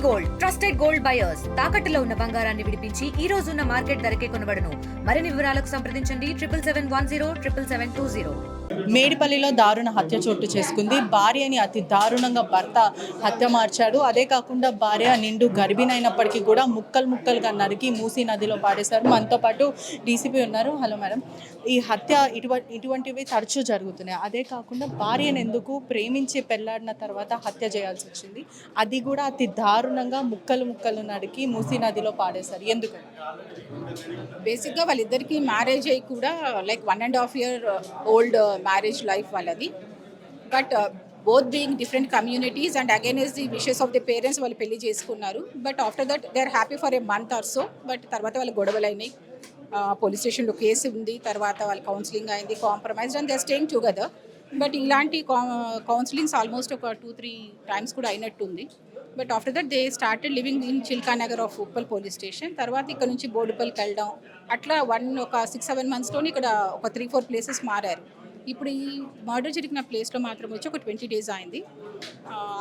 Gold trusted gold buyers తాకట్టులో ఉన్న బంగారాన్ని విడిపించి ఈ రోజు ఉన్న మార్కెట్ ధరకే కొనబడును. మరిన్ని వివరాలకు సంప్రదించండి 7710 మేడిపల్లిలో దారుణ హత్య చోటు చేసుకుంది. భార్యని అతి దారుణంగా భర్త హత్య మార్చాడు. అదే కాకుండా భార్య నిండు గర్భిణైనప్పటికీ కూడా ముక్కలుగా నరికి మూసీ నదిలో పాడేశారు. మనతో పాటు డీసీపీ ఉన్నారు. హలో మేడం, ఈ హత్య ఇటువంటివి తరచూ జరుగుతున్నాయి. అదే కాకుండా భార్యను ఎందుకు ప్రేమించి పెళ్లాడిన తర్వాత హత్య చేయాల్సి వచ్చింది? అది కూడా అతి దారుణంగా ముక్కలు నరికి మూసీ నదిలో పాడేశారు. ఎందుకు? బేసిక్గా వాళ్ళిద్దరికి మ్యారేజ్ అయ్యి కూడా like 1.5 year old marriage life వాళ్ళది. But both being different communities and against the wishes of the parents వాళ్ళు పెళ్లి చేసుకున్నారు. But after that they are happy for a month or so. బట్ తర్వాత వాళ్ళు గొడవలు అయినాయి, పోలీస్ స్టేషన్లో కేసు ఉంది, తర్వాత వాళ్ళు కౌన్సిలింగ్ అయింది, compromise and they are staying together. But ఇలాంటి కౌన్సిలింగ్స్ ఆల్మోస్ట్ ఒక 2-3 times కూడా అయినట్టుంది. But after that they started living in Chilkanagar of Uppal police station. తర్వాత ఇక్కడ నుంచి బోడుపల్లికి వెళ్ళడం, అట్లా ఒక 6-7 monthsలోనే ఇక్కడ ఒక 3-4 places మారారు. ఇప్పుడు ఈ మర్డర్ జరిగిన ప్లేస్లో మాత్రం వచ్చి ఒక 20 days అయింది.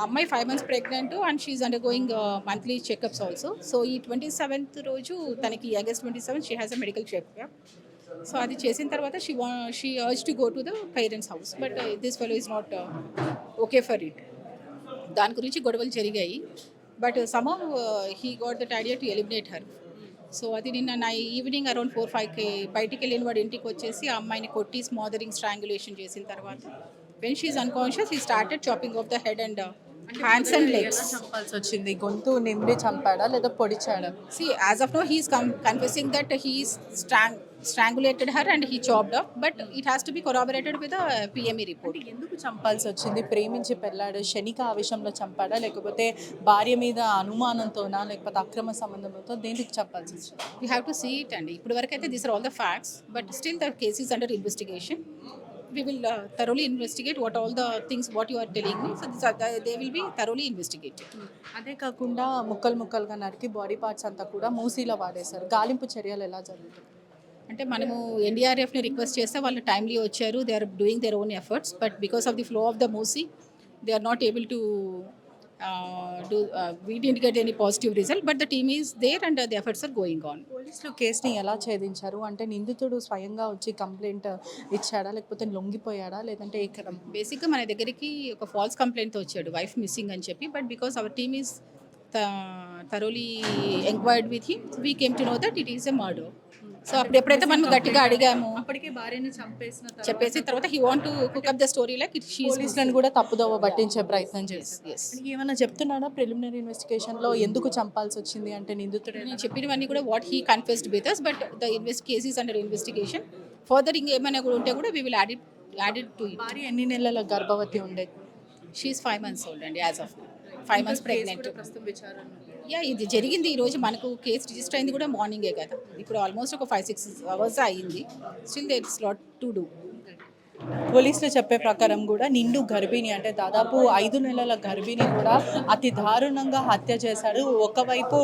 అమ్మాయి 5 months pregnant and she undergoing monthly checkups also. So ఈ 27th రోజు తనకి August 27 she has a medical checkup. So అది చేసిన తర్వాత she urge to go to the parents house. But this fellow is not okay for it. దాని గురించి గొడవలు జరిగాయి. But somehow he got that idea to eliminate her. So అది నిన్న evening around 4-5కి బయటికి వెళ్ళిన వాడు ఇంటికి వచ్చేసి ఆ అమ్మాయిని కొట్టి స్మాదరింగ్ స్ట్రాంగులేషన్ చేసిన తర్వాత when she is unconscious he started chopping off the head and hands and legs. చంపాల్సి వచ్చింది? గొంతు నిండి చంపాడా లేదా పొడిచాడా? See, as of now, he is confessing that he is strangulated her and he chopped off, but it has to be corroborated with a PME report. ఎందుకు చంపాల్సి వచ్చింది? ప్రేమించి పెళ్ళాడు, క్షణిక ఆవేశంలో చంపాడా, లేకపోతే భార్య మీద అనుమానంతోనా, లేకపోతే అక్రమ సంబంధంతో? దేనికి చంపాల్సి వచ్చింది? We have to see it, and ఇప్పుడు వరకు అయితే these are all the facts, but still the case is under investigation. We will thoroughly investigate what all the things what you are telling me. So they will be thoroughly investigated. అదే కాకుండా ముక్కలుగా నరికి body parts అంతా కూడా మూసీలో వాడేశారు. గాలింపు చర్యలు ఎలా జరుగుతాయి? అంటే మనము NDRFని రిక్వెస్ట్ చేస్తే వాళ్ళు టైమ్లీ వచ్చారు. They are doing their own efforts, but because of the flow of the Musi they are not able to we didn't get any positive result, but the team is there and the efforts are going on. పోలీసులు కేసుని ఎలా ఛేదించారు? అంటే నిందితుడు స్వయంగా వచ్చి complaint ఇచ్చాడా, లేకపోతే లొంగిపోయాడా, లేదంటే ఇక్కడ బేసిక్గా మన దగ్గరికి ఒక ఫాల్స్ కంప్లైంట్తో వచ్చాడు, వైఫ్ మిస్సింగ్ అని చెప్పి. But because our team is thoroughly enquired with him, we came to know that it is a murder. So అప్పుడు ఎప్పుడైతే మనం గట్టిగా అడిగాము, అప్పటికే భార్యని చెప్పేసిన తర్వాత he want to cook up the story like it. పోలీసులను కూడా తప్పుదోవ పట్టించే ప్రయత్నం చేస్తారు. ఏమన్నా చెప్తున్నాడా ప్రిలిమినరీ ఇన్వెస్టిగేషన్లో ఎందుకు చంపాల్సి వచ్చింది అంటే నిందితుడు? నేను చెప్పినవన్నీ కూడా what he confessed with us, but the case is under investigation. Further ఇంకేమైనా కూడా ఉంటే కూడా we will add it to it. భార్య ఎన్ని నెలల గర్భవతి ఉండేది? షీ ఈస్ 5 months old అండి, as of 5 months pregnant. Yeah, ఇది జరిగింది ఈరోజు. మనకు కేసు రిజిస్టర్ అయింది కూడా మార్నింగే కదా. ఇప్పుడు ఆల్మోస్ట్ ఒక 5-6 hours అయింది. Still there is lot to do. పోలీసులు చెప్పే ప్రకారం కూడా నిండు గర్భిణి, అంటే దాదాపు 5 నెలల గర్భిణి కూడా అతి దారుణంగా హత్య చేశాడు. ఒకవైపు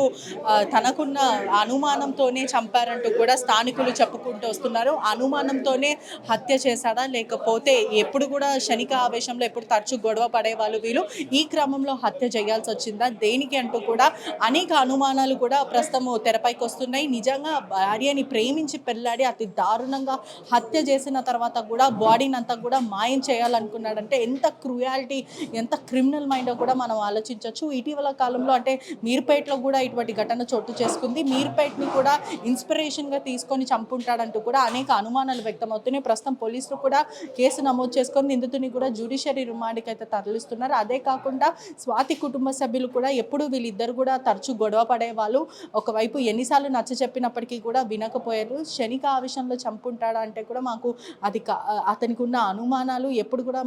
తనకున్న అనుమానంతోనే చంపారంటూ కూడా స్థానికులు చెప్పుకుంటూ వస్తున్నారు. అనుమానంతోనే హత్య చేశాడా, లేకపోతే ఎప్పుడు కూడా క్షణిక ఆవేశంలో ఎప్పుడు తరచూ గొడవ పడేవాళ్ళు వీళ్ళు, ఈ క్రమంలో హత్య చేయాల్సి వచ్చిందా, దేనికి అంటూ కూడా అనేక అనుమానాలు కూడా ప్రస్తుతం తెరపైకి వస్తున్నాయి. నిజంగా భార్యని ప్రేమించి పెళ్ళాడి అతి దారుణంగా హత్య చేసిన తర్వాత కూడా బాడీని అంతా కూడా మాయం చేయాలనుకున్నాడంటే ఎంత క్రూయాలిటీ, ఎంత క్రిమినల్ మైండో కూడా మనం ఆలోచించవచ్చు. ఇటీవల కాలంలో అంటే మీర్పేటలో కూడా ఇటువంటి ఘటన చోటు చేసుకుంది. మీర్పేటని కూడా ఇన్స్పిరేషన్గా తీసుకొని చంపుంటాడంటూ కూడా అనేక అనుమానాలు వ్యక్తమవుతున్నాయి. ప్రస్తుతం పోలీసులు కూడా కేసు నమోదు చేసుకొని నిందితుని కూడా జ్యుడిషియరీ రిమాండ్కి అయితే తరలిస్తున్నారు. అదే కాకుండా స్వాతి కుటుంబ సభ్యులు కూడా ఎప్పుడు వీళ్ళిద్దరు కూడా తరచూ గొడవ పడేవాళ్ళు. ఒకవైపు ఎన్నిసార్లు నచ్చ చెప్పినప్పటికీ కూడా వినకపోయారు. క్షణిక ఆవేశంలో చంపుంటాడా అంటే కూడా మాకు అది అతనికి ఉన్న అనుమానాలు, ఎప్పుడు కూడా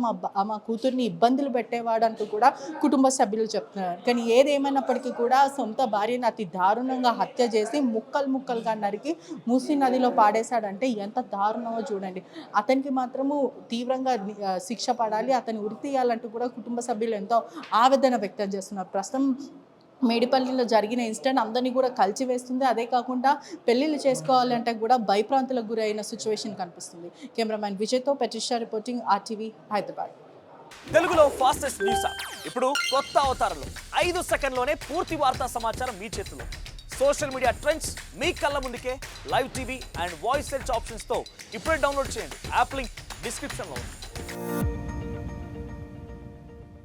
మా కూతుర్ని ఇబ్బందులు పెట్టేవాడు అంటూ కూడా కుటుంబ సభ్యులు చెప్తున్నారు. కానీ ఏదేమైనప్పటికీ కూడా సొంత భార్యను అతి దారుణంగా హత్య చేసి ముక్కలుగా నరికి మూసీ నదిలో పాడేశాడంటే ఎంత దారుణమో చూడండి. అతనికి మాత్రము తీవ్రంగా శిక్ష పడాలి, అతన్ని ఉరి తీయాలంటూ కూడా కుటుంబ సభ్యులు ఎంతో ఆవేదన వ్యక్తం చేస్తున్నారు. ప్రస్తుతం మేడిపల్లిలో జరిగిన ఇన్సిడెంట్ అందరినీ కూడా కలిచివేస్తుంది. అదే కాకుండా పెళ్ళిళ్ళు చేసుకోవాలంటే కూడా భయప్రాంతులకు గురైన సిచ్యువేషన్ కనిపిస్తుంది. Cameraman విజయ్తో పెట్రిషా reporting RTV Hyderabad. తెలుగులో ఫాస్టెస్ట్ న్యూస్ యాప్ ఇప్పుడు కొత్త అవతారంలో 5 సెకండ్లోనే పూర్తి వార్తా సమాచారం మీ చేతిలో. సోషల్ మీడియా ట్రెండ్స్ మీ కళ్ళ ముందుకే live TV and voice search ఆప్షన్స్తో ఇప్పుడే డౌన్లోడ్ చేయండి. యాప్ లింక్ డిస్క్రిప్షన్లో ఉంది.